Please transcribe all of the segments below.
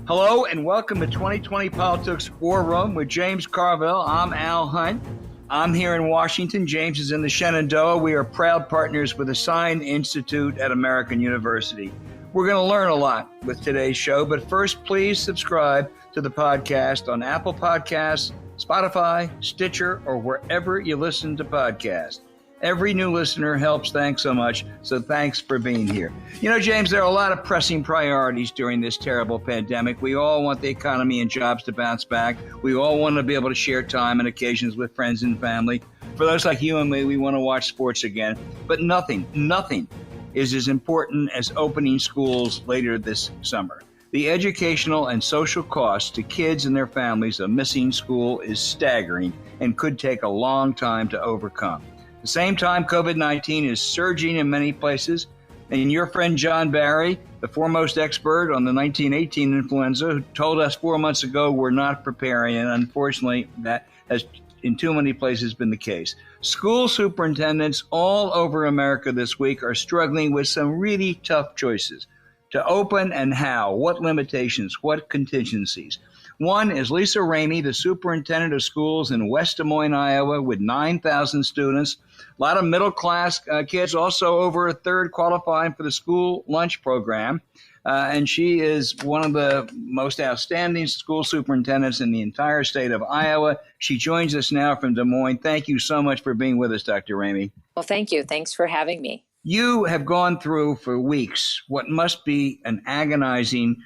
Hello and welcome to 2020 Politics War Room with James Carville. I'm Al Hunt. I'm here in Washington. James is in the Shenandoah. We are proud partners with the Sign Institute at American University. We're going to learn a lot with today's show, but first, please subscribe to the podcast on Apple Podcasts, Spotify, Stitcher, or wherever you listen to podcasts. Every new listener helps. Thanks so much. So thanks for being here. You know, James, there are a lot of pressing priorities during this terrible pandemic. We all want the economy and jobs to bounce back. We all want to be able to share time and occasions with friends and family. For those like you and me, we want to watch sports again. But nothing is as important as opening schools later this summer. The educational and social costs to kids and their families of missing school is staggering and could take a long time to overcome. At the same time, COVID-19 is surging in many places, and your friend John Barry, the foremost expert on the 1918 influenza, who told us 4 months ago we're not preparing, and unfortunately that has in too many places been the case. School superintendents all over America this week are struggling with some really tough choices. To open and how, what limitations, what contingencies. One is Lisa Remy, the superintendent of schools in West Des Moines, Iowa, with 9,000 students. A lot of middle-class kids, also over a third qualifying for the school lunch program. And she is one of the most outstanding school superintendents in the entire state of Iowa. She joins us now from Des Moines. Thank you so much for being with us, Dr. Remy. Well, thank you. Thanks for having me. You have gone through for weeks what must be an agonizing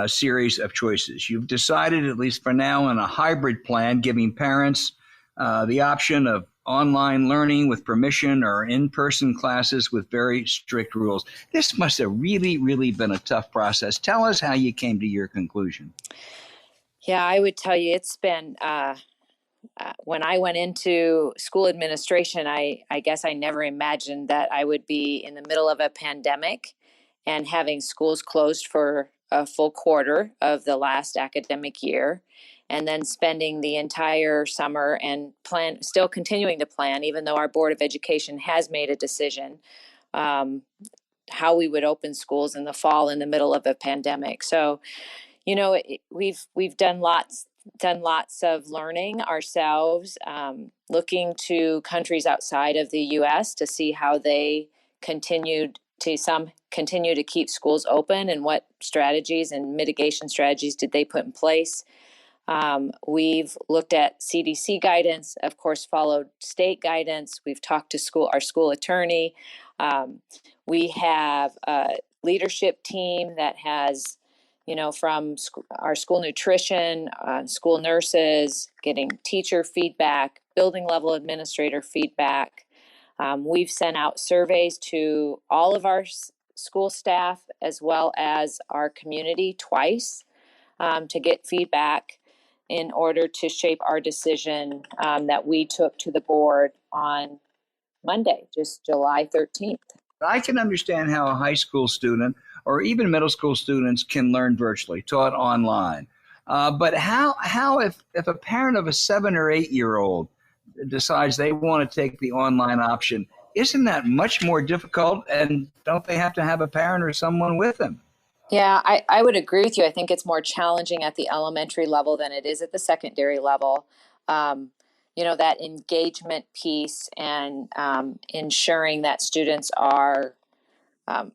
series of choices. You've decided, at least for now, on a hybrid plan, giving parents the option of online learning with permission or in-person classes with very strict rules. This must have really been a tough process. Tell us how you came to your conclusion. Yeah, I would tell you it's been, when I went into school administration, I guess I never imagined that I would be in the middle of a pandemic and having schools closed for a full quarter of the last academic year, and then spending the entire summer and still continuing to plan, even though our Board of Education has made a decision, how we would open schools in the fall in the middle of a pandemic. So, you know, we've done lots of learning ourselves, looking to countries outside of the U.S. to see how they continue to keep schools open and what strategies and mitigation strategies did they put in place. We've looked at CDC guidance, of course, followed state guidance. We've talked to our school attorney. We have a leadership team that has, from our school nutrition, school nurses, getting teacher feedback, building level administrator feedback. We've sent out surveys to all of our school staff as well as our community twice to get feedback in order to shape our decision that we took to the board on Monday, just July 13th. I can understand how a high school student or even middle school students can learn virtually, taught online. But how if a parent of a 7 or 8 year old decides they want to take the online option, isn't that much more difficult? And don't they have to have a parent or someone with them? Yeah, I would agree with you. I think it's more challenging at the elementary level than it is at the secondary level. That engagement piece and ensuring that students are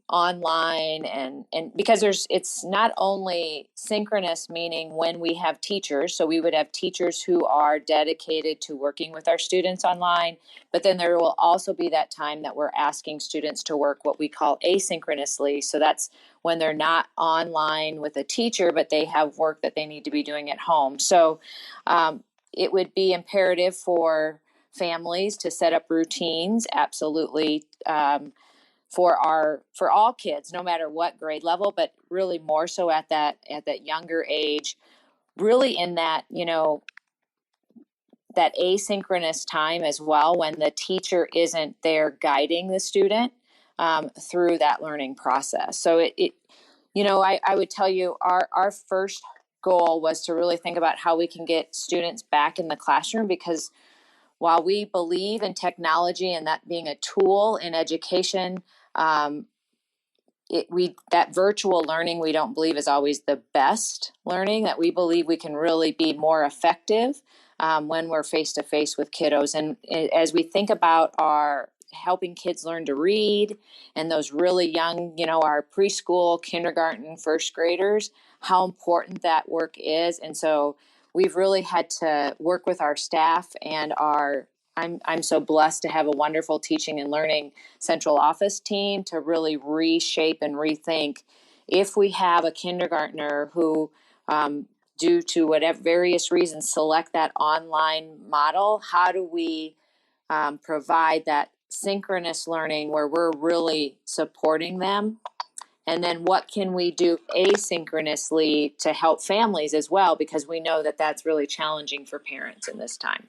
online and because it's not only synchronous, meaning when we have teachers, so we would have teachers who are dedicated to working with our students online, but then there will also be that time that we're asking students to work what we call asynchronously. So that's when they're not online with a teacher, but they have work that they need to be doing at home. So it would be imperative for families to set up routines, absolutely, for all kids, no matter what grade level, but really more so at that younger age, really in that, that asynchronous time as well, when the teacher isn't there guiding the student through that learning process. So I would tell you our first goal was to really think about how we can get students back in the classroom, because while we believe in technology and that being a tool in education, that virtual learning, we don't believe is always the best learning, that we believe we can really be more effective when we're face to face with kiddos. And as we think about our helping kids learn to read and those really young, our preschool, kindergarten, first graders, how important that work is. And so we've really had to work with our staff and I'm so blessed to have a wonderful teaching and learning central office team to really reshape and rethink. If we have a kindergartner who, due to whatever various reasons, select that online model, how do we provide that synchronous learning where we're really supporting them? And then what can we do asynchronously to help families as well? Because we know that that's really challenging for parents in this time.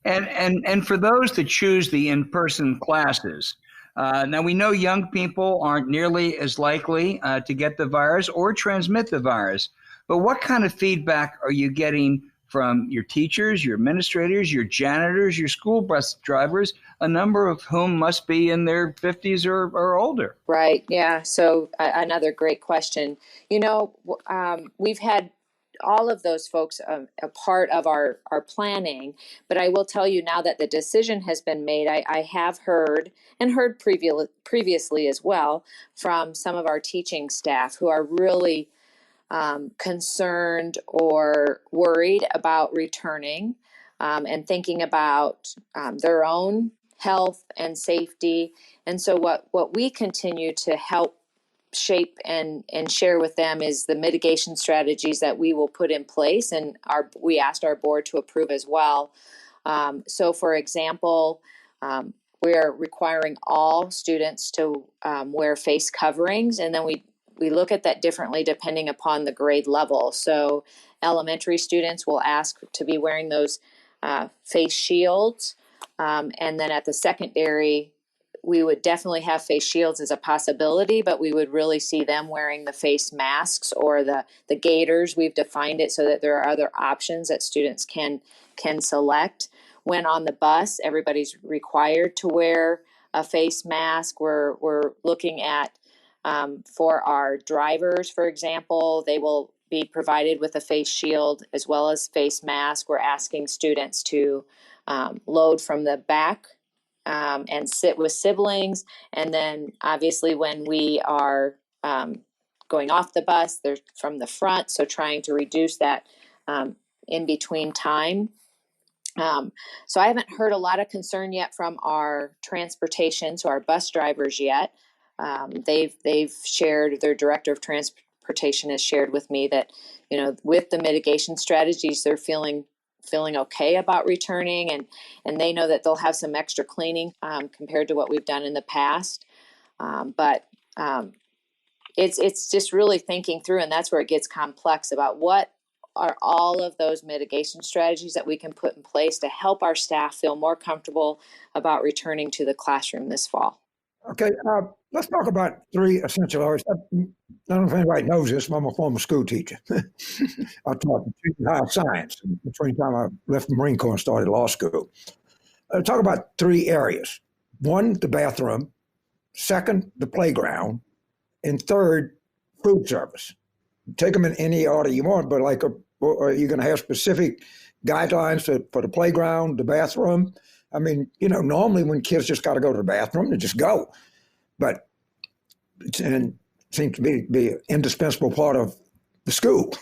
And for those that choose the in-person classes, now we know young people aren't nearly as likely to get the virus or transmit the virus, but what kind of feedback are you getting from your teachers, your administrators, your janitors, your school bus drivers, a number of whom must be in their 50s or older? Right, yeah. So another great question. We've had all of those folks a part of our planning. But I will tell you now that the decision has been made, I have heard and heard previously as well from some of our teaching staff who are really concerned or worried about returning and thinking about their own health and safety. And so what we continue to help shape and share with them is the mitigation strategies that we will put in place, and we asked our board to approve as well. So for example, we're requiring all students to wear face coverings, and then we look at that differently depending upon the grade level. So elementary students will ask to be wearing those face shields, and then at the secondary, we would definitely have face shields as a possibility, but we would really see them wearing the face masks or the gaiters. We've defined it so that there are other options that students can select. When on the bus, everybody's required to wear a face mask. We're looking at, for our drivers, for example, they will be provided with a face shield as well as face mask. We're asking students to load from the back and sit with siblings. And then obviously when we are going off the bus, they're from the front. So trying to reduce that in between time. So I haven't heard a lot of concern yet from our transportation, so our bus drivers yet. They've shared, their director of transportation has shared with me that, with the mitigation strategies, they're feeling okay about returning, and they know that they'll have some extra cleaning compared to what we've done in the past. But it's just really thinking through, and that's where it gets complex about what are all of those mitigation strategies that we can put in place to help our staff feel more comfortable about returning to the classroom this fall. Okay, let's talk about 3 essential areas. I don't know if anybody knows this, but I'm a former school teacher. I taught high science between the time I left the Marine Corps and started law school. Talk about 3 areas. 1, the bathroom. 2nd, the playground. And 3rd, food service. Take them in any order you want, but are you going to have specific guidelines for the playground, the bathroom? I mean, normally when kids just got to go to the bathroom, they just go. But it seems to be an indispensable part of the school.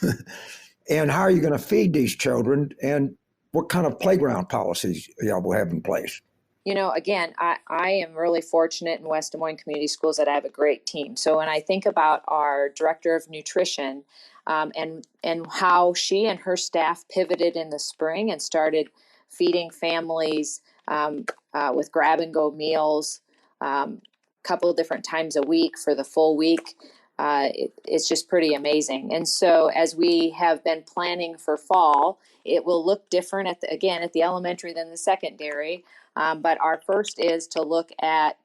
And how are you going to feed these children? And what kind of playground policies y'all will have in place? Again, I am really fortunate in West Des Moines Community Schools that I have a great team. So when I think about our director of nutrition and how she and her staff pivoted in the spring and started feeding families with grab-and-go meals a couple of different times a week for the full week, it's just pretty amazing. And so as we have been planning for fall, it will look different at the elementary than the secondary. But our first is to look at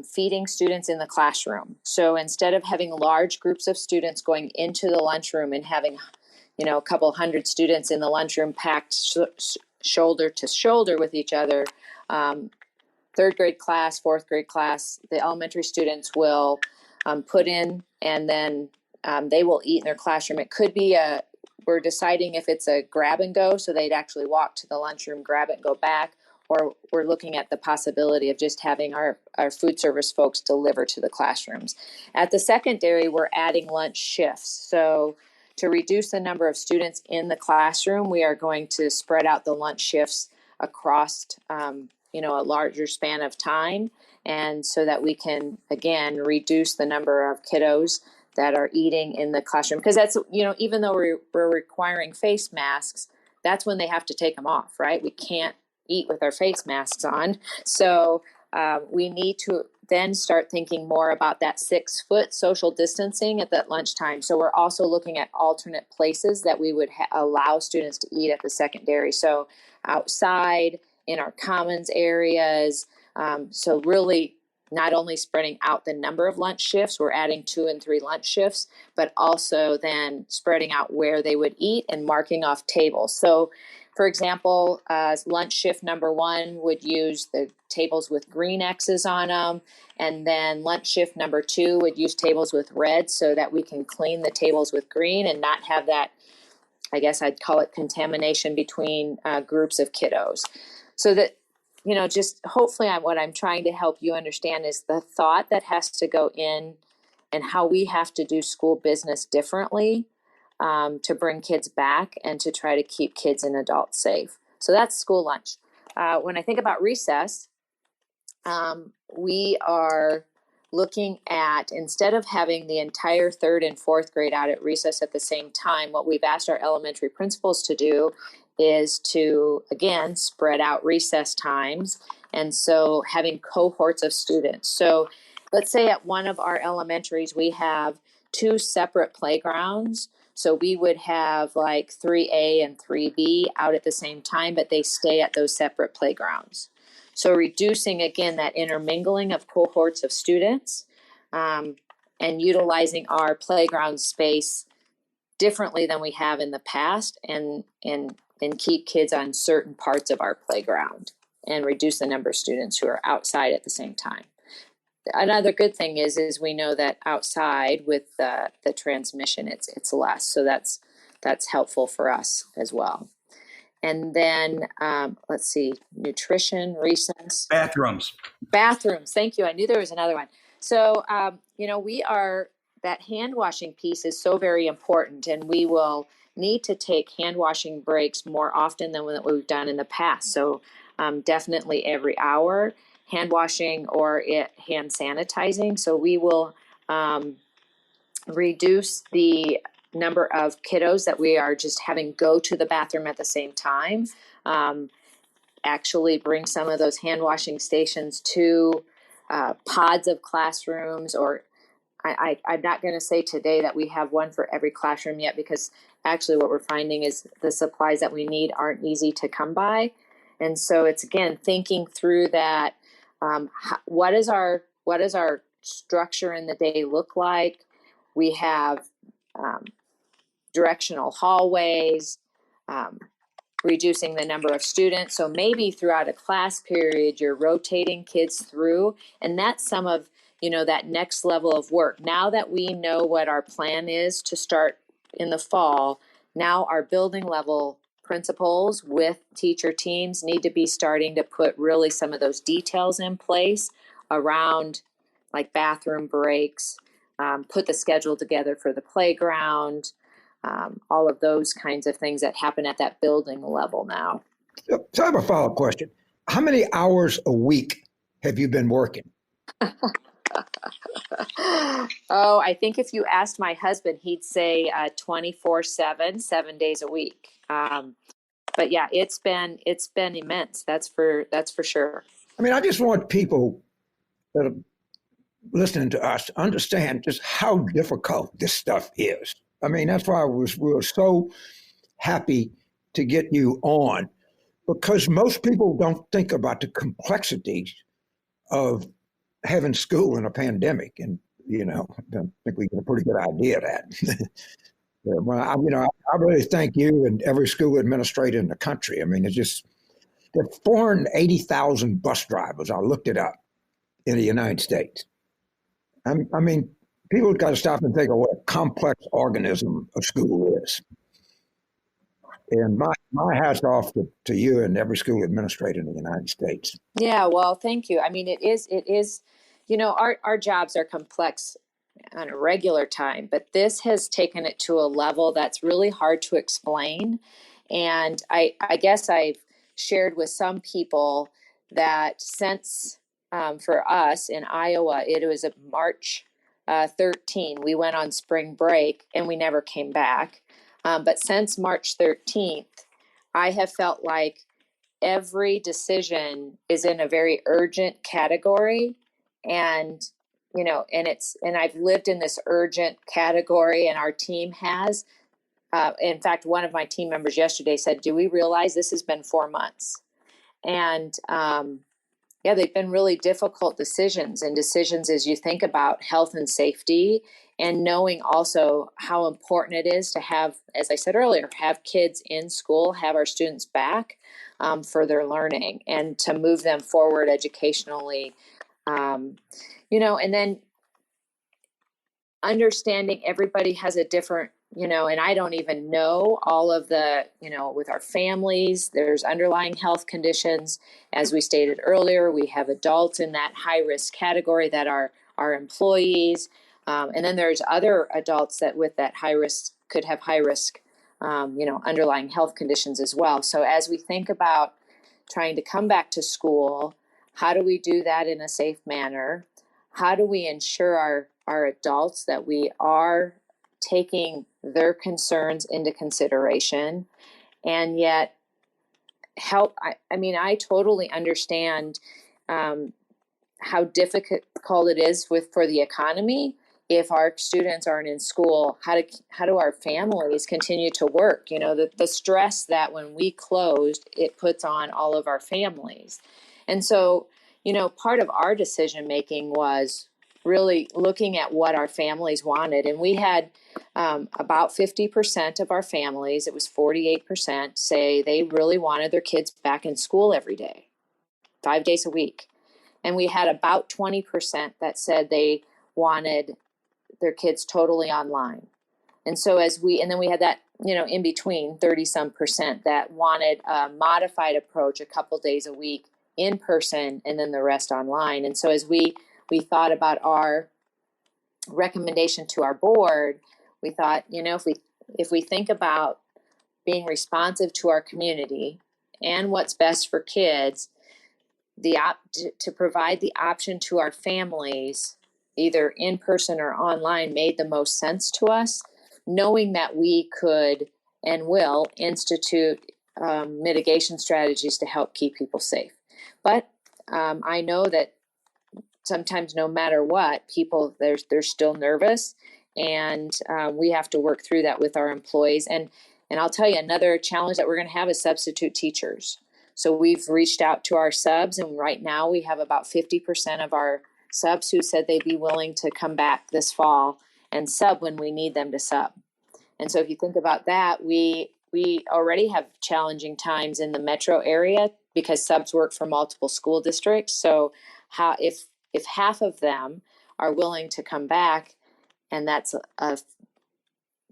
feeding students in the classroom. So instead of having large groups of students going into the lunchroom and having, a couple hundred students in the lunchroom packed shoulder to shoulder with each other, 3rd grade class, 4th grade class, the elementary students will put in, and then they will eat in their classroom. It could be we're deciding if it's a grab and go, so they'd actually walk to the lunchroom, grab it, and go back, or we're looking at the possibility of just having our food service folks deliver to the classrooms. At the secondary, we're adding lunch shifts. So to reduce the number of students in the classroom, we are going to spread out the lunch shifts across, a larger span of time. And so that we can, again, reduce the number of kiddos that are eating in the classroom. Because that's, even though we're requiring face masks, that's when they have to take them off, right? We can't eat with our face masks on. So we need to then start thinking more about that 6-foot social distancing at that lunchtime. So we're also looking at alternate places that we would allow students to eat at the secondary. So outside, in our commons areas. So really not only spreading out the number of lunch shifts, we're adding 2 and 3 lunch shifts, but also then spreading out where they would eat and marking off tables. So for example, lunch shift number 1 would use the tables with green X's on them. And then lunch shift number 2 would use tables with red, so that we can clean the tables with green and not have that, I guess I'd call it, contamination between groups of kiddos. So that, just hopefully what I'm trying to help you understand is the thought that has to go in and how we have to do school business differently to bring kids back and to try to keep kids and adults safe. So that's school lunch. When I think about recess, we are looking at, instead of having the entire 3rd and 4th grade out at recess at the same time, what we've asked our elementary principals to do is to, again, spread out recess times. And so having cohorts of students. So let's say at one of our elementaries, we have 2 separate playgrounds. So we would have like 3A and 3B out at the same time, but they stay at those separate playgrounds. So reducing, again, that intermingling of cohorts of students and utilizing our playground space differently than we have in the past, and keep kids on certain parts of our playground and reduce the number of students who are outside at the same time. Another good thing is we know that outside with the transmission, it's less. So that's helpful for us as well. And then let's see, nutrition, recess. Bathrooms. Thank you. I knew there was another one. So, that hand washing piece is so very important, and we will need to take hand washing breaks more often than what we've done in the past. So definitely every hour, hand washing or hand sanitizing. So we will reduce the number of kiddos that we are just having go to the bathroom at the same time. Actually bring some of those hand washing stations to pods of classrooms, or I'm not going to say today that we have one for every classroom yet, because actually what we're finding is the supplies that we need aren't easy to come by. And so it's, again, thinking through that. What is our structure in the day look like? We have directional hallways, reducing the number of students. So maybe throughout a class period, you're rotating kids through, and that's some of, that next level of work. Now that we know what our plan is to start in the fall, now our building level principals with teacher teams need to be starting to put really some of those details in place around like bathroom breaks, put the schedule together for the playground, all of those kinds of things that happen at that building level now. So I have a follow-up question. How many hours a week have you been working? Oh, I think if you asked my husband, he'd say 24/7, 7 days a week. But yeah, it's been immense. That's for sure. I mean, I just want people that are listening to us to understand just how difficult this stuff is. I mean, that's why we were so happy to get you on, because most people don't think about the complexities of having school in a pandemic. And, I think we get a pretty good idea of that. Well, I really thank you and every school administrator in the country. I mean, there are 480,000 bus drivers. I looked it up in the United States. I mean, people got to stop and think of what a complex organism a school is. And my hat's off to you and every school administrator in the United States. Yeah, well, thank you. I mean, it is, our jobs are complex on a regular time, but this has taken it to a level that's really hard to explain. And I guess I've shared with some people that since for us in Iowa, it was a March 13, we went on spring break and we never came back. But since March 13th, I have felt like every decision is in a very urgent category. And, and I've lived in this urgent category, and our team has. In fact, one of my team members yesterday said, "Do we realize this has been 4 months?" And yeah, they've been really difficult decisions, and decisions as you think about health and safety, and knowing also how important it is to have, as I said earlier, have kids in school, have our students back for their learning, and to move them forward educationally. And then understanding everybody has a different, and I don't even know all of the, with our families, there's underlying health conditions. As we stated earlier, we have adults in that high risk category that are our employees. And then there's other adults that with that high risk could have high risk, underlying health conditions as well. So as we think about trying to come back to school, how do we do that in a safe manner? How do we ensure our adults that we are taking their concerns into consideration, and yet help? I totally understand how difficult it is for the economy. If our students aren't in school, how do our families continue to work? The stress that when we closed, it puts on all of our families. And so, part of our decision making was really looking at what our families wanted. And we had about 50% of our families, it was 48%, say they really wanted their kids back in school every day, 5 days a week. And we had about 20% that said they wanted their kids totally online. And so and then we had that, in between 30 some percent that wanted a modified approach, a couple days a week in person, and then the rest online. And so as we thought about our recommendation to our board, we thought, if we think about being responsive to our community and what's best for kids, to provide the option to our families, either in person or online, made the most sense to us, knowing that we could and will institute mitigation strategies to help keep people safe. But I know that sometimes, no matter what, people they're still nervous, and we have to work through that with our employees. And I'll tell you, another challenge that we're going to have is substitute teachers. So we've reached out to our subs, and right now we have about 50% of our subs who said they'd be willing to come back this fall and sub when we need them to sub. And so if you think about that, we already have challenging times in the metro area because subs work for multiple school districts. So if half of them are willing to come back, and that's a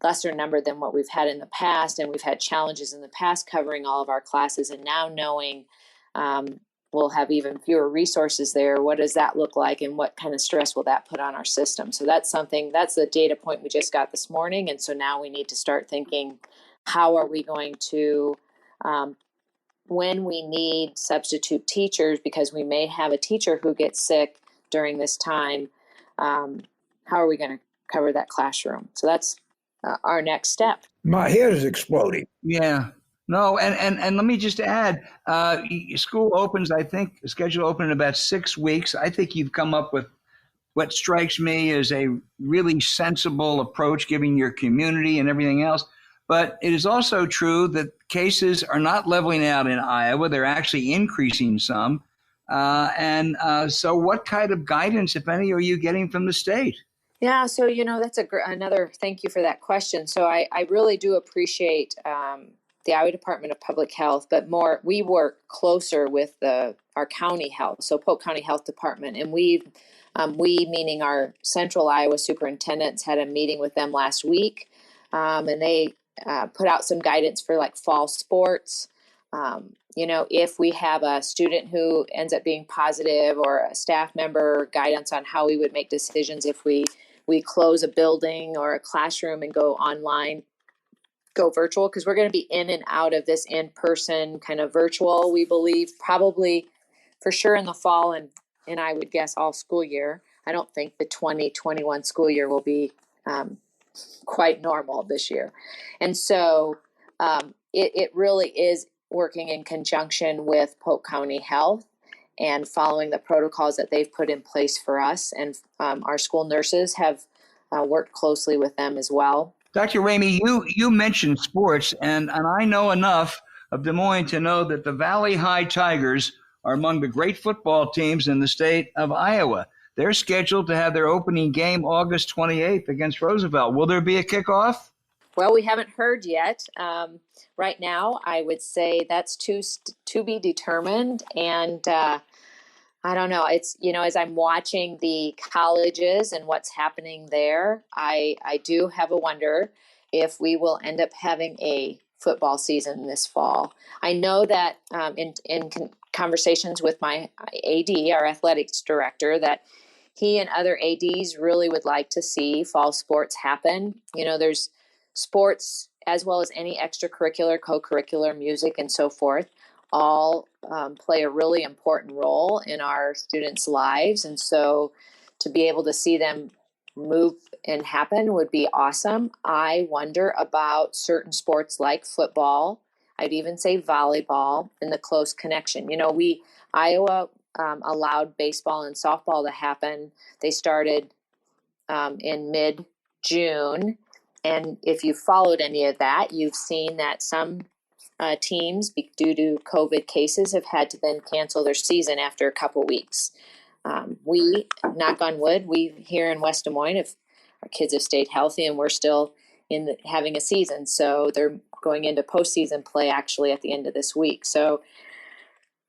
lesser number than what we've had in the past, and we've had challenges in the past covering all of our classes, and now knowing we'll have even fewer resources there, what does that look like, and what kind of stress will that put on our system? So that's the data point we just got this morning, and so now we need to start thinking, how are we going to, when we need substitute teachers, because we may have a teacher who gets sick during this time, how are we going to cover that classroom? So that's our next step. My head is exploding. Yeah. No, and let me just add, school opens, I think, scheduled to open in about 6 weeks. I think you've come up with what strikes me as a really sensible approach, given your community and everything else. But it is also true that cases are not leveling out in Iowa. They're actually increasing some. So what kind of guidance, if any, are you getting from the state? Yeah, so, that's another, thank you for that question. So I really do appreciate the Iowa Department of Public Health, but more, we work closer with our county health, so Polk County Health Department, and we, meaning our Central Iowa superintendents, had a meeting with them last week, and they put out some guidance for like fall sports. If we have a student who ends up being positive or a staff member, guidance on how we would make decisions if we close a building or a classroom and go online, go virtual, because we're going to be in and out of this in-person kind of virtual, we believe, probably for sure in the fall and I would guess all school year. I don't think the 2021 school year will be quite normal this year. And so it really is working in conjunction with Polk County Health and following the protocols that they've put in place for us. And our school nurses have worked closely with them as well. Dr. Remy, you mentioned sports, and I know enough of Des Moines to know that the Valley High Tigers are among the great football teams in the state of Iowa. They're scheduled to have their opening game August 28th against Roosevelt. Will there be a kickoff? Well, we haven't heard yet. Right now, I would say that's to be determined. And I don't know. It's, as I'm watching the colleges and what's happening there, I do have a wonder if we will end up having a football season this fall. I know that in conversations with my AD, our athletics director, that he and other ADs really would like to see fall sports happen. There's sports as well as any extracurricular, co-curricular, music, and so forth, all play a really important role in our students' lives. And so to be able to see them move and happen would be awesome. I wonder about certain sports like football. I'd even say volleyball and the close connection. Iowa allowed baseball and softball to happen. They started in mid-June. And if you followed any of that, you've seen that some teams, due to COVID cases, have had to then cancel their season after a couple weeks. We, knock on wood, we here in West Des Moines, our kids have stayed healthy and we're still having a season. So they're going into postseason play actually at the end of this week. So,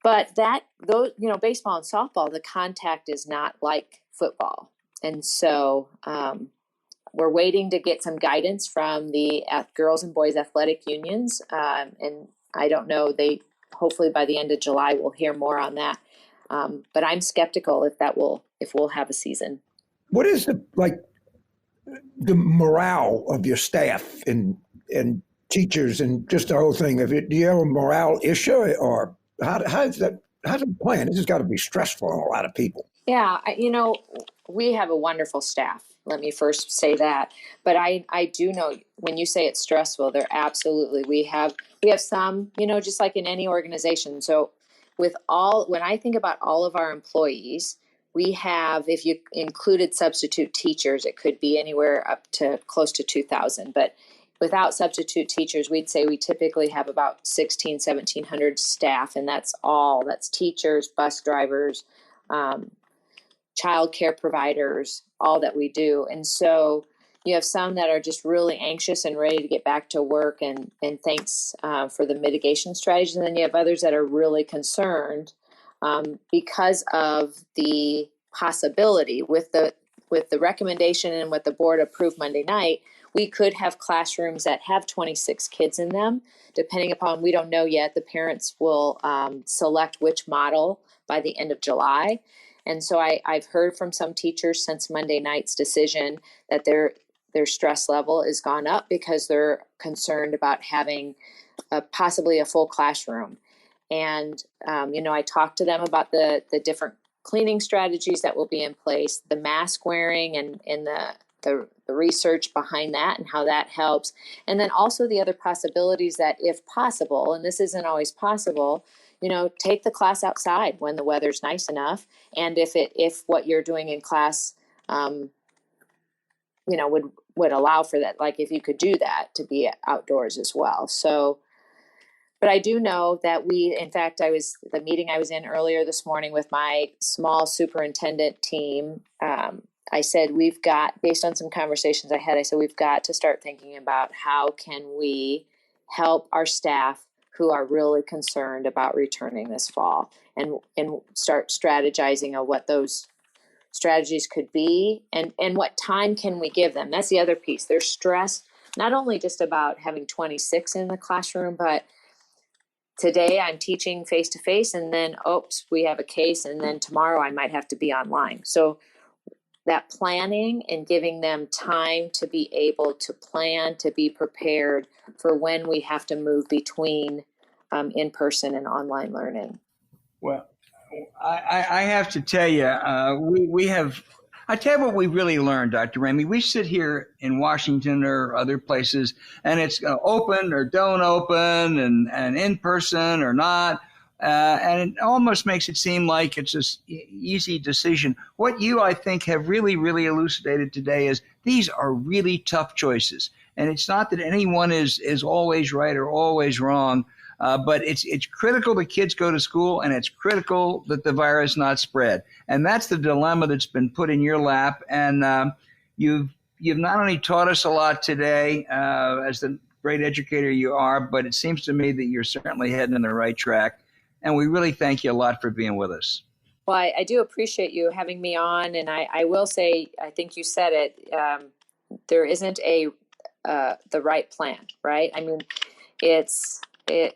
but those, baseball and softball, the contact is not like football. And so, we're waiting to get some guidance from the girls and boys athletic unions. And I don't know, hopefully by the end of July, we'll hear more on that. But I'm skeptical if we'll have a season. What is the morale of your staff and teachers and just the whole thing? Do you have a morale issue, or how's it plan? This has got to be stressful on a lot of people. Yeah, we have a wonderful staff. Let me first say that. But I do know when you say it's stressful, there absolutely, we have some, just like in any organization. So when I think about all of our employees, we have, if you included substitute teachers, it could be anywhere up to close to 2,000. But without substitute teachers, we'd say we typically have about 1,700 staff. And that's teachers, bus drivers, child care providers, all that we do. And so you have some that are just really anxious and ready to get back to work and thanks for the mitigation strategies. And then you have others that are really concerned because of the possibility with the recommendation and what the board approved Monday night, we could have classrooms that have 26 kids in them, depending upon, we don't know yet, the parents will select which model by the end of July. And so I've heard from some teachers since Monday night's decision that their stress level has gone up because they're concerned about having possibly a full classroom. And, I talked to them about the different cleaning strategies that will be in place, the mask wearing and the research behind that and how that helps. And then also the other possibilities that if possible, and this isn't always possible, take the class outside when the weather's nice enough. And if what you're doing in class, would allow for that, like if you could do that, to be outdoors as well. So, but I do know that the meeting I was in earlier this morning with my small superintendent team, I said, based on some conversations I said, we've got to start thinking about how can we help our staff who are really concerned about returning this fall, and start strategizing on what those strategies could be, and what time can we give them. That's the other piece. There's stress, not only just about having 26 in the classroom, but today I'm teaching face to face, and then, oops, we have a case, and then tomorrow I might have to be online. So that planning and giving them time to be able to plan, to be prepared for when we have to move between in-person and online learning. Well, I have to tell you, I tell you what we really learned, Dr. Remy. We sit here in Washington or other places, and it's open or don't open, and in person or not. And it almost makes it seem like it's an easy decision. What you, I think, have really, really elucidated today is these are really tough choices. And it's not that anyone is always right or always wrong, but it's critical that kids go to school, and it's critical that the virus not spread. And that's the dilemma that's been put in your lap. And you've not only taught us a lot today as the great educator you are, but it seems to me that you're certainly heading in the right track. And we really thank you a lot for being with us. Well, I do appreciate you having me on. And I will say, I think you said it, there isn't the right plan, right? I mean, it's a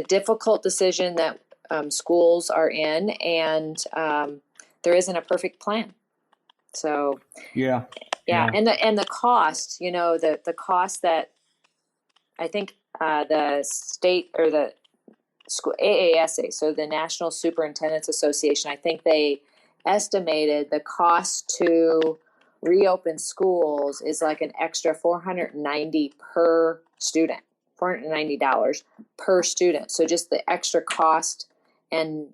difficult decision that schools are in, and there isn't a perfect plan. So yeah. And the cost, the cost that I think the state or the school AASA, so the National Superintendents Association, I think they estimated the cost to reopen schools is like an extra $490 per student. $490 per student. So just the extra cost, and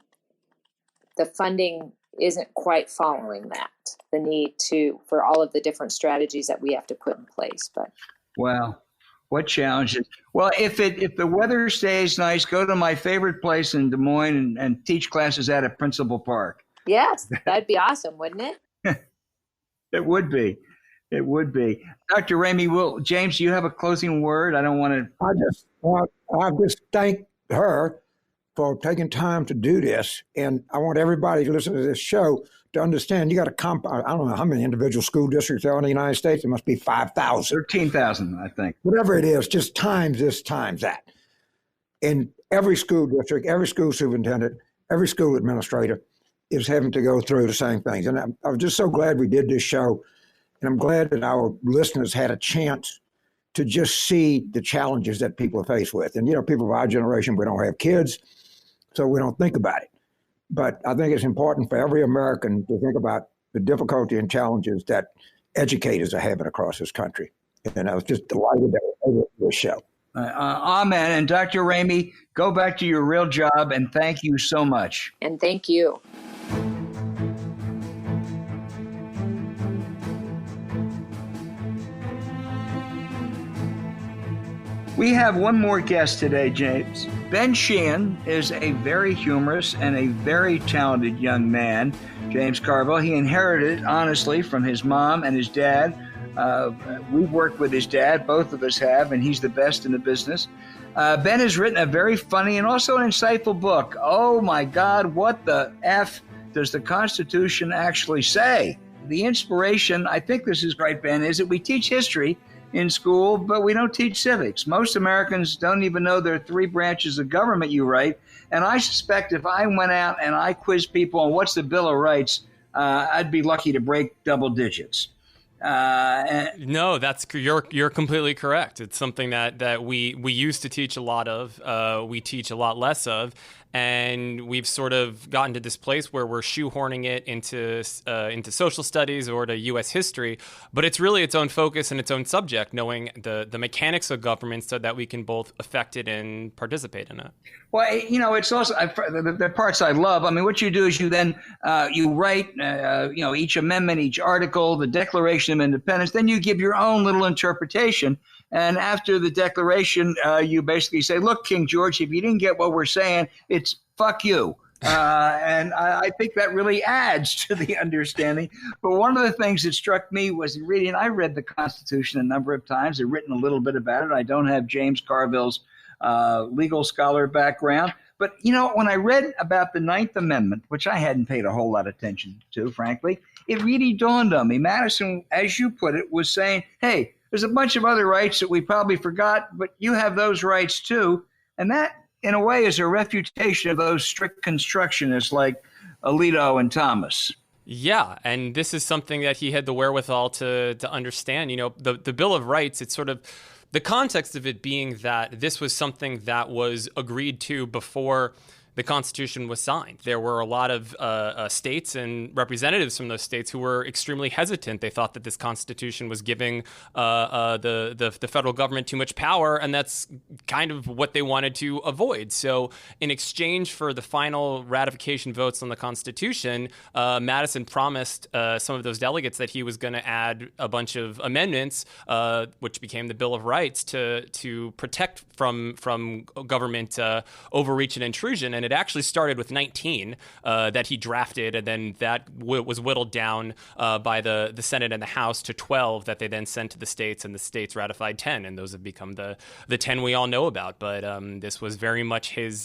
the funding isn't quite following that, the need for all of the different strategies that we have to put in place. But wow, what challenges. Well, if the weather stays nice, go to my favorite place in Des Moines and teach classes at Principal Park. Yes, that'd be awesome, wouldn't it? It would be. It would be. Dr. Remy, James, do you have a closing word? I don't want to. I just thank her for taking time to do this. And I want everybody to listen to this show to understand you got I don't know how many individual school districts there are in the United States. It must be 5,000. 13,000, I think. Whatever it is, just times this, times that. And every school district, every school superintendent, every school administrator is having to go through the same things. And I was just so glad we did this show. And I'm glad that our listeners had a chance to just see the challenges that people are faced with. And, people of our generation, we don't have kids, so we don't think about it. But I think it's important for every American to think about the difficulty and challenges that educators are having across this country. And I was just delighted that we were able to do this show. Amen. And Dr. Remy, go back to your real job, and thank you so much. And thank you. We have one more guest today, James. Ben Sheehan is a very humorous and a very talented young man, James Carville. He inherited, honestly, from his mom and his dad. We've worked with his dad, both of us have, and he's the best in the business. Ben has written a very funny and also an insightful book. Oh my God, what the F does the Constitution actually say? The inspiration, I think this is right, Ben, is that we teach history in school, but we don't teach civics. Most Americans don't even know there are three branches of government, you write. And I suspect if I went out and I quizzed people on what's the Bill of Rights, I'd be lucky to break double digits. No, you're completely correct. It's something that we used to teach a lot of, we teach a lot less of, and we've sort of gotten to this place where we're shoehorning it into social studies or to U.S. history, but it's really its own focus and its own subject, knowing the mechanics of government so that we can both affect it and participate in it. Well, it's also the parts I love. I mean, what you do is you then you write, each amendment, each article, the Declaration of Independence. Then you give your own little interpretation. And after the Declaration, you basically say, look, King George, if you didn't get what we're saying, it's fuck you. And I think that really adds to the understanding. But one of the things that struck me was reading, I read the Constitution a number of times. I've written a little bit about it. I don't have James Carville's legal scholar background. But, when I read about the Ninth Amendment, which I hadn't paid a whole lot of attention to, frankly, it really dawned on me. Madison, as you put it, was saying, hey, there's a bunch of other rights that we probably forgot, but you have those rights too. And that, in a way, is a refutation of those strict constructionists like Alito and Thomas. Yeah, and this is something that he had the wherewithal to understand. The Bill of Rights, it's sort of the context of it being that this was something that was agreed to before the Constitution was signed. There were a lot of states and representatives from those states who were extremely hesitant. They thought that this Constitution was giving the federal government too much power, and that's kind of what they wanted to avoid. So in exchange for the final ratification votes on the Constitution, Madison promised some of those delegates that he was going to add a bunch of amendments, which became the Bill of Rights, to protect from government overreach and intrusion. And it actually started with 19 that he drafted, and then that was whittled down by the Senate and the House to 12 that they then sent to the states, and the states ratified 10, and those have become the 10 we all know about. But this was very much his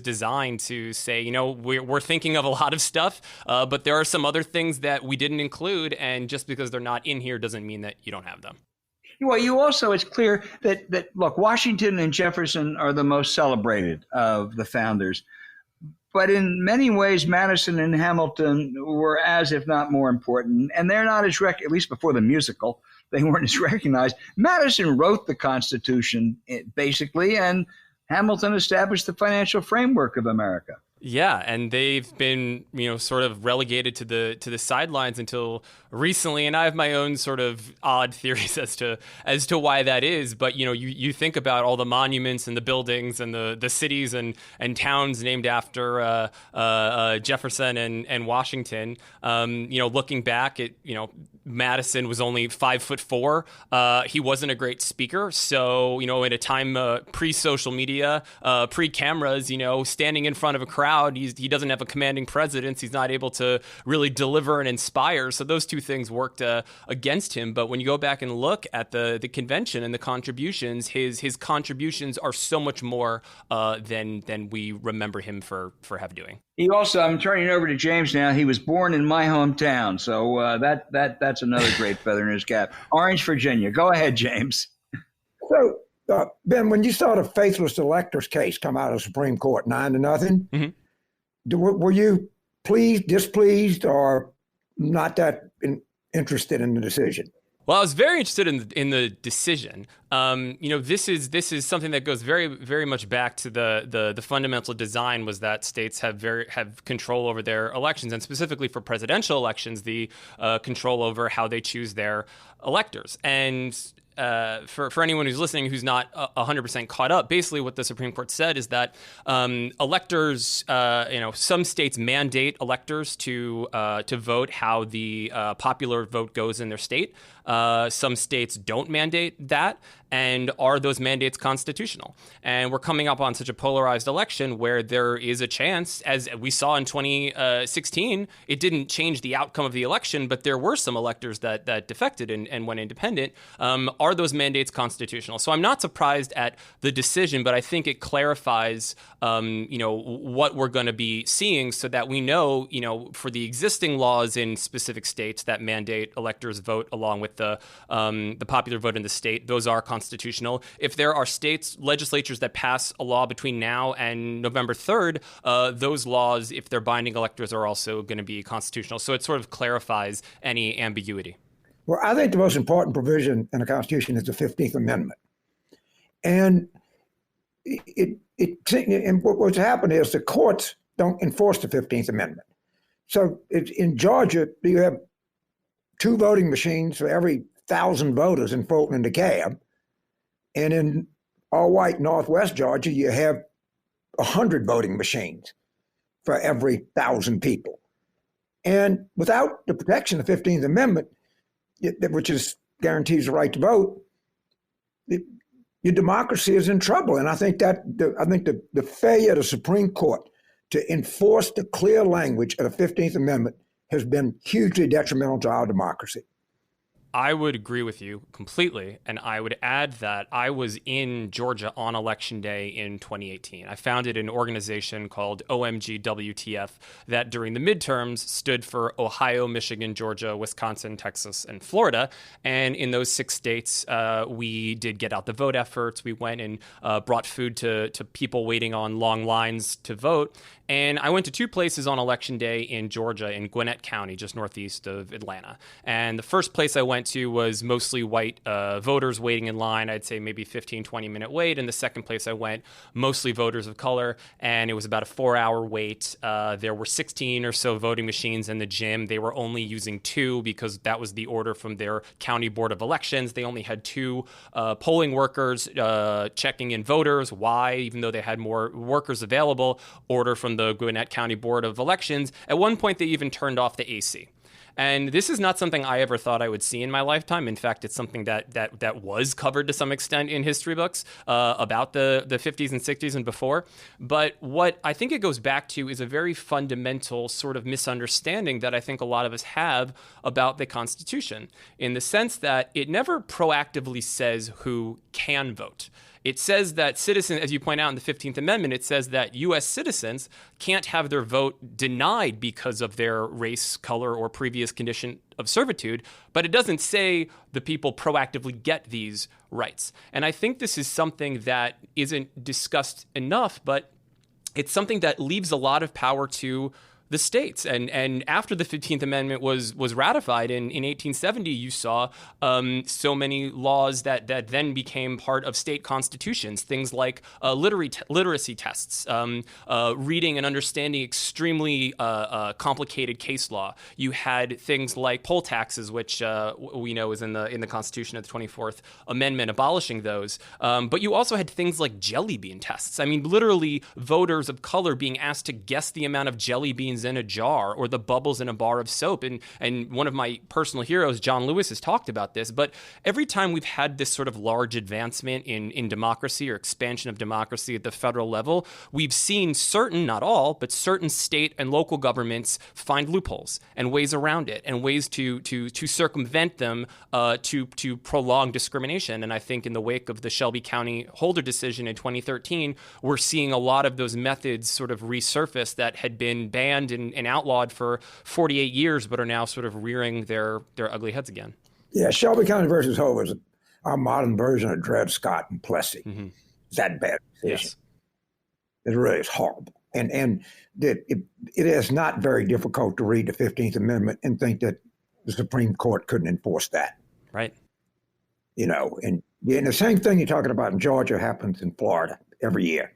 design to say, we're thinking of a lot of stuff, but there are some other things that we didn't include, and just because they're not in here doesn't mean that you don't have them. Well, it's clear that look, Washington and Jefferson are the most celebrated of the founders. But in many ways, Madison and Hamilton were as, if not more important. And they're not as, at least before the musical, they weren't as recognized. Madison wrote the Constitution, basically, and Hamilton established the financial framework of America. Yeah, and they've been, sort of relegated to the sidelines until recently, and I have my own sort of odd theories as to why that is. But you think about all the monuments and the buildings and the cities and towns named after Jefferson and Washington. Looking back at Madison was only 5'4". He wasn't a great speaker, so at a time pre-social media, pre-cameras, standing in front of a crowd. He doesn't have a commanding presence. He's not able to really deliver and inspire. So those two things worked against him. But when you go back and look at the convention and the contributions, his contributions are so much more than we remember him for doing. He also, I'm turning it over to James now. He was born in my hometown, so that's another great feather in his cap. Orange, Virginia. Go ahead, James. So, Ben, when you saw the faithless electors case come out of the Supreme Court 9-0, mm-hmm. Were you pleased, displeased, or not that interested in the decision? Well, I was very interested in the decision. This is something that goes very, very much back to the fundamental design was that states have control over their elections, and specifically for presidential elections, the control over how they choose their electors. And for anyone who's listening who's not 100% caught up, basically what the Supreme Court said is that electors, some states mandate electors to vote how the popular vote goes in their state. Some states don't mandate that. And are those mandates constitutional? And we're coming up on such a polarized election where there is a chance, as we saw in 2016, it didn't change the outcome of the election, but there were some electors that defected and went independent. Are those mandates constitutional? So I'm not surprised at the decision, but I think it clarifies, what we're going to be seeing so that we know, for the existing laws in specific states that mandate electors vote along with the popular vote in the state, those are constitutional. If there are states, legislatures that pass a law between now and November 3rd, those laws, if they're binding electors, are also going to be constitutional. So it sort of clarifies any ambiguity. Well, I think the most important provision in the Constitution is the 15th Amendment. And and what's happened is the courts don't enforce the 15th Amendment. So in Georgia, you have 2 voting machines for every 1,000 voters in Fulton and DeKalb. And in all-white Northwest Georgia, you have 100 voting machines for every 1,000 people. And without the protection of the 15th Amendment, which guarantees the right to vote, your democracy is in trouble. And I think the failure of the Supreme Court to enforce the clear language of the 15th Amendment has been hugely detrimental to our democracy. I would agree with you completely. And I would add that I was in Georgia on Election Day in 2018. I founded an organization called OMG WTF that during the midterms stood for Ohio, Michigan, Georgia, Wisconsin, Texas, and Florida. And in those 6 states, we did get out the vote efforts. We went and brought food to people waiting on long lines to vote. And I went to 2 places on Election Day in Georgia, in Gwinnett County, just northeast of Atlanta. And the first place I went to was mostly white voters waiting in line. I'd say maybe 15, 20-minute wait. And the second place I went, mostly voters of color. And it was about a 4-hour wait. There were 16 or so voting machines in the gym. They were only using 2 because that was the order from their county board of elections. They only had 2 polling workers checking in voters. Why? Even though they had more workers available, order from the Gwinnett County Board of Elections. At one point, they even turned off the AC. And this is not something I ever thought I would see in my lifetime. In fact, it's something that was covered to some extent in history books about the 50s and 60s and before. But what I think it goes back to is a very fundamental sort of misunderstanding that I think a lot of us have about the Constitution, in the sense that it never proactively says who can vote. It says that citizens, as you point out in the 15th Amendment, it says that U.S. citizens can't have their vote denied because of their race, color, or previous condition of servitude, but it doesn't say the people proactively get these rights. And I think this is something that isn't discussed enough, but it's something that leaves a lot of power to the states. And after the 15th Amendment was ratified in 1870, you saw so many laws that then became part of state constitutions, things like literacy tests, reading and understanding extremely complicated case law. You had things like poll taxes, which we know is in the Constitution of the 24th Amendment, abolishing those. But you also had things like jelly bean tests. I mean, literally voters of color being asked to guess the amount of jelly beans in a jar or the bubbles in a bar of soap. And one of my personal heroes, John Lewis, has talked about this. But every time we've had this sort of large advancement in democracy or expansion of democracy at the federal level, we've seen certain, not all, but certain state and local governments find loopholes and ways around it and ways to circumvent them, to prolong discrimination. And I think in the wake of the Shelby County Holder decision in 2013, we're seeing a lot of those methods sort of resurface that had been banned and outlawed for 48 years, but are now sort of rearing their ugly heads again. Yeah, Shelby County versus Hope is our modern version of Dred Scott and Plessy. Mm-hmm. It's that bad decision. Yes. It really is horrible. And it is not very difficult to read the 15th Amendment and think that the Supreme Court couldn't enforce that. Right. You know, and the same thing you're talking about in Georgia happens in Florida every year.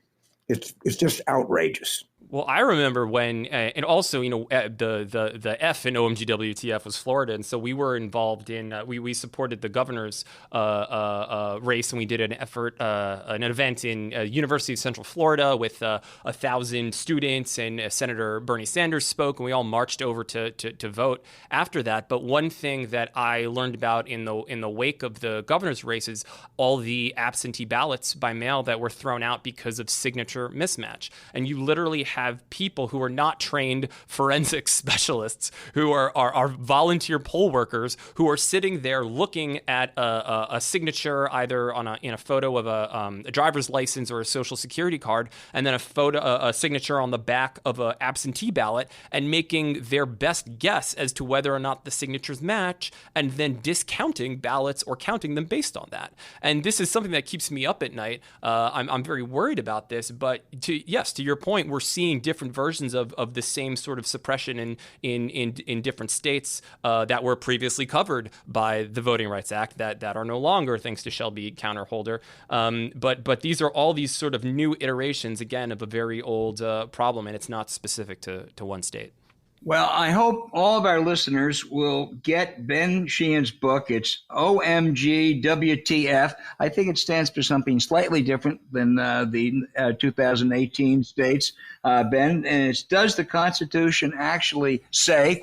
It's just outrageous. Well, I remember when, and also, you know, the F in OMGWTF was Florida, and so we were involved in, we supported the governor's race, and we did an event in University of Central Florida with 1,000 students, and Senator Bernie Sanders spoke, and we all marched over to vote after that. But one thing that I learned about in the wake of the governor's race is all the absentee ballots by mail that were thrown out because of signature mismatch, and you literally have people who are not trained forensic specialists, who are volunteer poll workers, who are sitting there looking at a signature either in a photo of a driver's license or a social security card, and then a signature on the back of an absentee ballot, and making their best guess as to whether or not the signatures match, and then discounting ballots or counting them based on that. And this is something that keeps me up at night. I'm very worried about this, but to your point, we're seeing different versions of the same sort of suppression in different states that were previously covered by the Voting Rights Act that are no longer, thanks to Shelby County Holder. But these are all these sort of new iterations, again, of a very old problem, and it's not specific to one state. Well, I hope all of our listeners will get Ben Sheehan's book. It's OMG WTF. I think it stands for something slightly different than the 2018 states, Ben. And it's Does the Constitution Actually Say? ?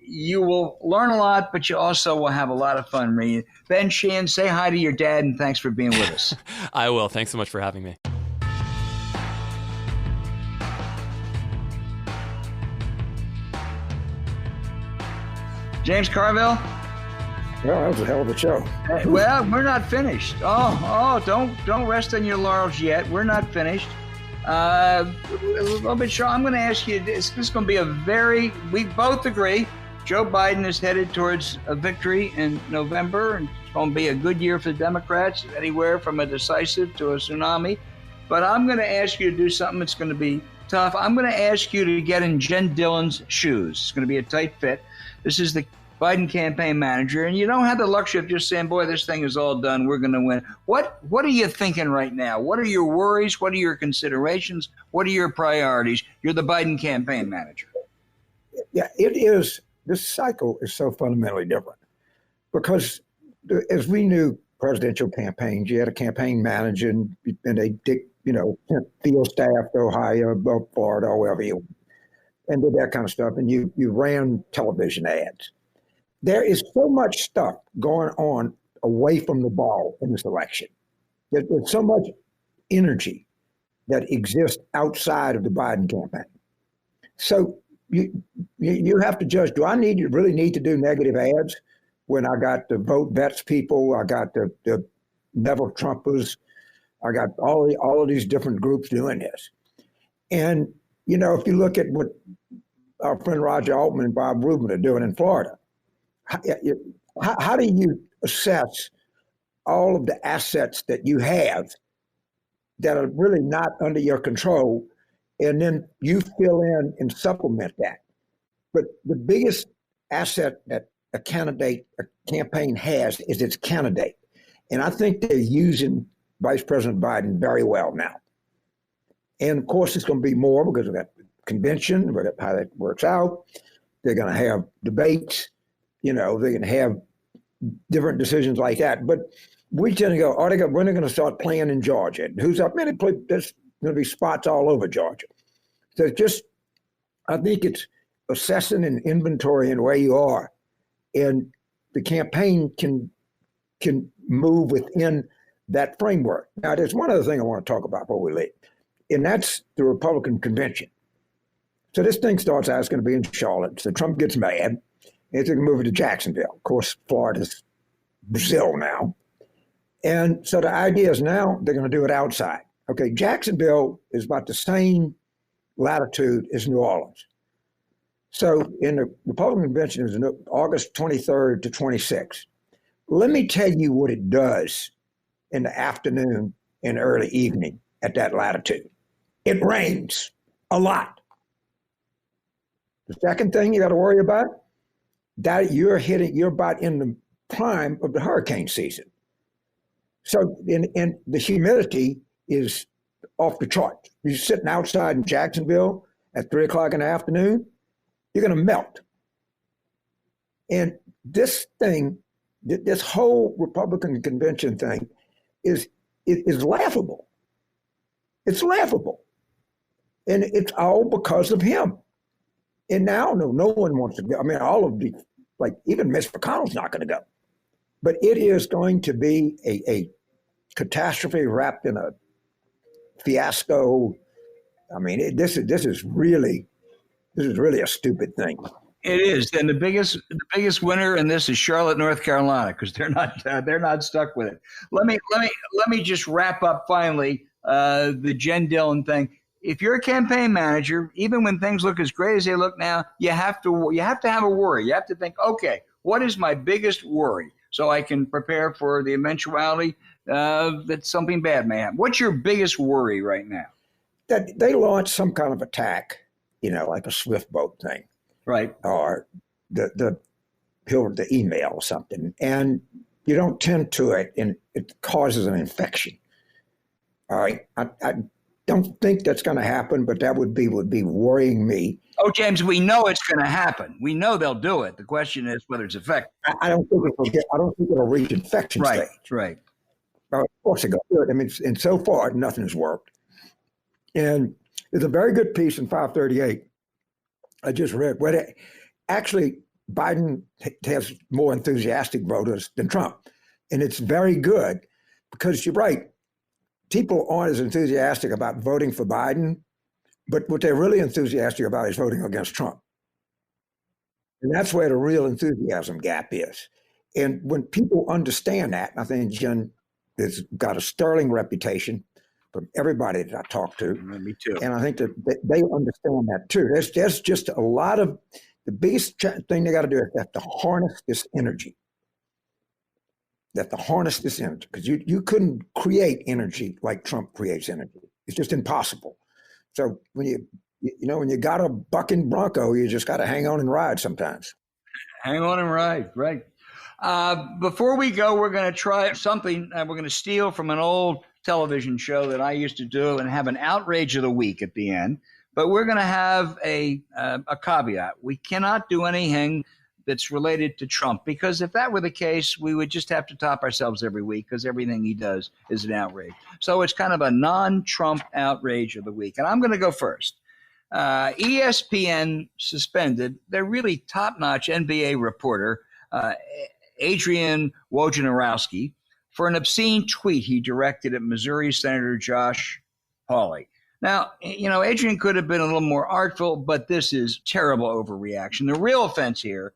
You will learn a lot, but you also will have a lot of fun reading. Ben Sheehan, say hi to your dad, and thanks for being with us. I will. Thanks so much for having me. James Carville? Well, that was a hell of a show. Well, we're not finished. Don't rest on your laurels yet. We're not finished. A little bit short. I'm going to ask you, this is going to be we both agree, Joe Biden is headed towards a victory in November, and it's going to be a good year for the Democrats, anywhere from a decisive to a tsunami. But I'm going to ask you to do something that's going to be tough. I'm going to ask you to get in Jen Dillon's shoes. It's going to be a tight fit. This is the Biden campaign manager, and you don't have the luxury of just saying, boy, this thing is all done, we're going to win. What are you thinking right now? What are your worries? What are your considerations? What are your priorities? You're the Biden campaign manager. Yeah, it is. This cycle is so fundamentally different because as we knew presidential campaigns, you had a campaign manager and they did, sent field staff to Ohio, Florida, or wherever you, and did that kind of stuff. And you ran television ads. There is so much stuff going on away from the ball in this election. There's so much energy that exists outside of the Biden campaign. So you have to judge, do I really need to do negative ads when I got the vote vets people, I got the Neville Trumpers, I got all of these different groups doing this. And, if you look at what our friend Roger Altman and Bob Rubin are doing in Florida, how do you assess all of the assets that you have that are really not under your control, and then you fill in and supplement that? But the biggest asset that a campaign has is its candidate. And I think they're using Vice President Biden very well now. And of course, it's going to be more because of that convention, how that works out. They're going to have debates. They're going to have different decisions like that. But we tend to go, when are they going to start playing in Georgia? Who's up? Man, there's going to be spots all over Georgia. So I think it's assessing and inventorying where you are. And the campaign can move within that framework. Now, there's one other thing I want to talk about before we leave, and that's the Republican convention. So this thing starts out, it's going to be in Charlotte. So Trump gets mad. It's going to move it to Jacksonville. Of course, Florida's Brazil now. And so the idea is now they're going to do it outside. Okay, Jacksonville is about the same latitude as New Orleans. So in the Republican convention is August 23rd to 26th. Let me tell you what it does in the afternoon and early evening at that latitude. It rains a lot. The second thing you got to worry about, that you're about in the prime of the hurricane season. So and the humidity is off the chart. You're sitting outside in Jacksonville at 3 o'clock in the afternoon, you're going to melt. And this thing, this whole Republican convention thing is laughable. It's laughable. And it's all because of him. And now, no one wants to go. I mean, all of the, even Mitch McConnell's not going to go. But it is going to be a catastrophe wrapped in a fiasco. I mean, this is really a stupid thing. It is, and the biggest winner in this is Charlotte, North Carolina, because they're not stuck with it. Let me just wrap up finally the Jen Dillon thing. If you're a campaign manager, even when things look as great as they look now, you have to have a worry. You have to think, okay, what is my biggest worry, so I can prepare for the eventuality that something bad may happen. What's your biggest worry right now? That they launch some kind of attack, like a swift boat thing, right? Or the email or something, and you don't tend to it, and it causes an infection. All right, I don't think that's going to happen, but that would be worrying me. Oh, James, we know it's going to happen. We know they'll do it. The question is whether it's effective. I don't think it'll reach infection stage. Right. Of course it goes. I mean, and so far nothing has worked. And there's a very good piece in 538 I just read where actually Biden has more enthusiastic voters than Trump, and it's very good because you're right. People aren't as enthusiastic about voting for Biden, but what they're really enthusiastic about is voting against Trump. And that's where the real enthusiasm gap is. And when people understand that, I think Jen has got a sterling reputation from everybody that I talk to. Me too. And I think that they understand that too. There's just a lot of, the biggest thing they got to do is they have to harness this energy. They have to harness this energy, because you couldn't create energy like Trump creates energy. It's just impossible. So when you got a bucking bronco, you just got to hang on and ride sometimes. Hang on and ride, right. Before we go, we're going to try something. We're going to steal from an old television show that I used to do and have an outrage of the week at the end. But we're going to have a caveat. We cannot do anything that's related to Trump, because if that were the case, we would just have to top ourselves every week, because everything he does is an outrage. So it's kind of a non-Trump outrage of the week. And I'm going to go first. ESPN suspended their really top-notch NBA reporter, Adrian Wojnarowski, for an obscene tweet he directed at Missouri Senator Josh Hawley. Now, Adrian could have been a little more artful, but this is terrible overreaction. The real offense here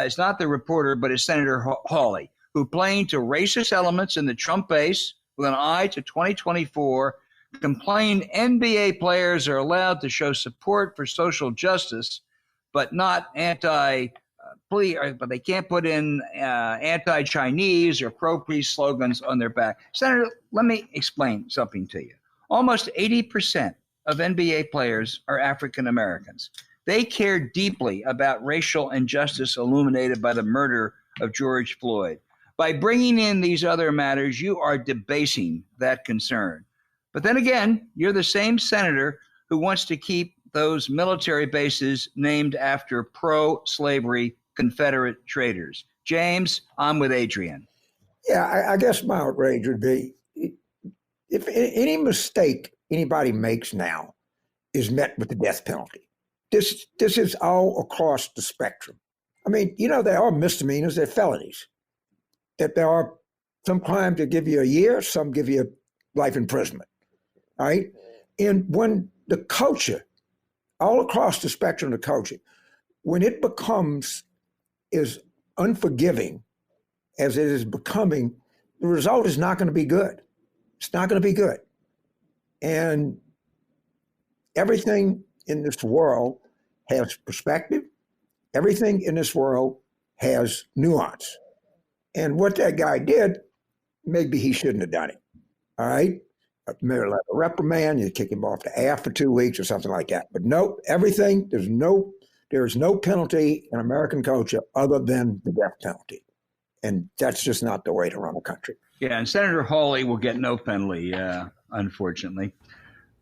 is not the reporter, but is Senator Hawley, who, playing to racist elements in the Trump base with an eye to 2024, complained NBA players are allowed to show support for social justice, but not but they can't put in anti-Chinese or pro-peace slogans on their back. Senator, let me explain something to you. Almost 80% of NBA players are African Americans. They care deeply about racial injustice illuminated by the murder of George Floyd. By bringing in these other matters, you are debasing that concern. But then again, you're the same senator who wants to keep those military bases named after pro-slavery Confederate traitors. James, I'm with Adrian. Yeah, I guess my outrage would be, if any mistake anybody makes now is met with the death penalty. This is all across the spectrum. I mean, there are misdemeanors, there are felonies. That there are some crimes that give you a year, some give you life imprisonment. All right? And when the culture, all across the spectrum of the culture, when it becomes as unforgiving as it is becoming, the result is not going to be good. It's not going to be good. And everything in this world has perspective. Everything in this world has nuance. And what that guy did, maybe he shouldn't have done it. All right? Maybe like a reprimand, you kick him off the air for 2 weeks or something like that. But no, everything, there is no penalty in American culture other than the death penalty. And that's just not the way to run a country. Yeah, and Senator Hawley will get no penalty, unfortunately.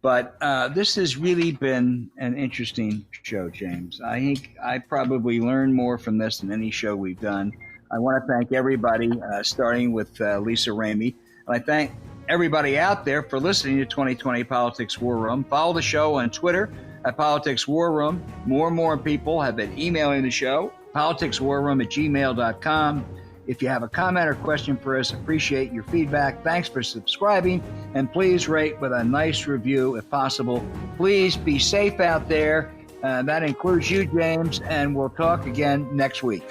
But this has really been an interesting show, James. I think I probably learned more from this than any show we've done. I want to thank everybody, starting with Lisa Remy. And I thank everybody out there for listening to 2020 Politics War Room. Follow the show on Twitter at Politics War Room. More and more people have been emailing the show, politicswarroom@gmail.com. If you have a comment or question for us, appreciate your feedback. Thanks for subscribing, and please rate with a nice review if possible. Please be safe out there. That includes you, James, and we'll talk again next week.